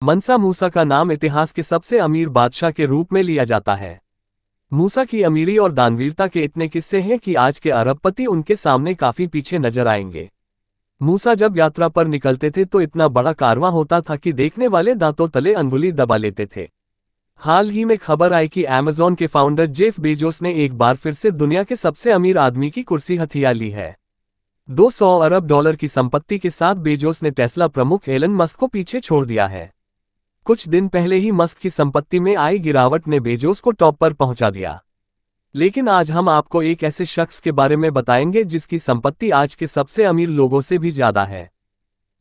मनसा मूसा का नाम इतिहास के सबसे अमीर बादशाह के रूप में लिया जाता है। मूसा की अमीरी और दानवीरता के इतने किस्से हैं कि आज के अरबपति उनके सामने काफी पीछे नजर आएंगे। मूसा जब यात्रा पर निकलते थे तो इतना बड़ा कारवां होता था कि देखने वाले दांतों तले अंगुली दबा लेते थे। हाल ही में खबर आई कि अमेज़न के फाउंडर जेफ बेजोस ने एक बार फिर से दुनिया के सबसे अमीर आदमी की कुर्सी हथिया ली है। 200 अरब डॉलर की संपत्ति के साथ बेजोस ने टेस्ला प्रमुख एलन मस्क को पीछे छोड़ दिया है। कुछ दिन पहले ही मस्क की संपत्ति में आई गिरावट ने बेजोस को टॉप पर पहुंचा दिया। लेकिन आज हम आपको एक ऐसे शख्स के बारे में बताएंगे जिसकी संपत्ति आज के सबसे अमीर लोगों से भी ज्यादा है।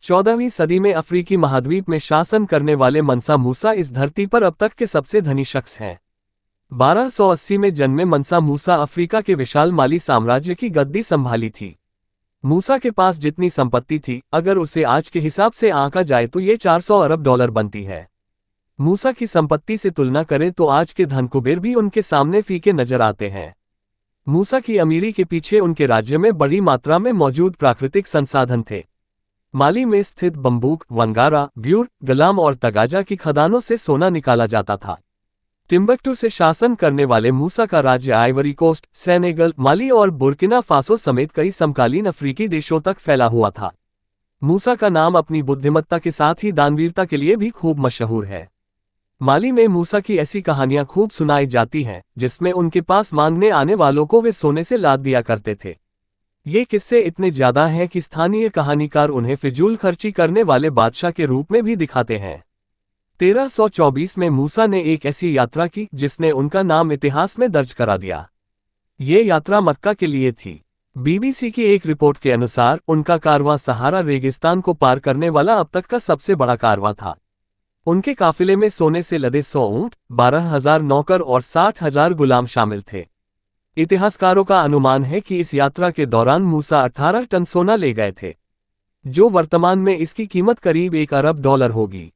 14वीं सदी में अफ्रीकी महाद्वीप में शासन करने वाले मनसा मूसा इस धरती पर अब तक के सबसे धनी शख्स हैं। 1280 में जन्मे मनसा मूसा अफ्रीका के विशाल माली साम्राज्य की गद्दी संभाली थी। मूसा के पास जितनी संपत्ति थी, अगर उसे आज के हिसाब से आंका जाए तो ये 400 अरब डॉलर बनती है। मूसा की संपत्ति से तुलना करें तो आज के धनकुबेर भी उनके सामने फीके नजर आते हैं। मूसा की अमीरी के पीछे उनके राज्य में बड़ी मात्रा में मौजूद प्राकृतिक संसाधन थे। माली में स्थित बम्बूक, वंगारा, ब्यूर, गलाम और तगाजा की खदानों से सोना निकाला जाता था। टिम्बक्टू से शासन करने वाले मूसा का राज्य आइवरी कोस्ट, सेनेगल, माली और बुर्किना फासो समेत कई समकालीन अफ्रीकी देशों तक फैला हुआ था। मूसा का नाम अपनी बुद्धिमत्ता के साथ ही दानवीरता के लिए भी खूब मशहूर है। माली में मूसा की ऐसी कहानियां खूब सुनाई जाती हैं, जिसमें उनके पास मांगने आने वालों को वे सोने से लाद दिया करते थे। ये किस्से इतने ज्यादा हैं कि स्थानीय कहानीकार उन्हें फिजूल खर्ची करने वाले बादशाह के रूप में भी दिखाते हैं। 1324 में मूसा ने एक ऐसी यात्रा की जिसने उनका नाम इतिहास में दर्ज करा दिया। ये यात्रा मक्का के लिए थी। बीबीसी की एक रिपोर्ट के अनुसार उनका कारवां सहारा रेगिस्तान को पार करने वाला अब तक का सबसे बड़ा कारवां था। उनके काफिले में सोने से लदे 100 ऊंट, 12,000 नौकर और 60,000 गुलाम शामिल थे। इतिहासकारों का अनुमान है कि इस यात्रा के दौरान मूसा 18 टन सोना ले गए थे, जो वर्तमान में इसकी कीमत करीब 1 अरब डॉलर होगी।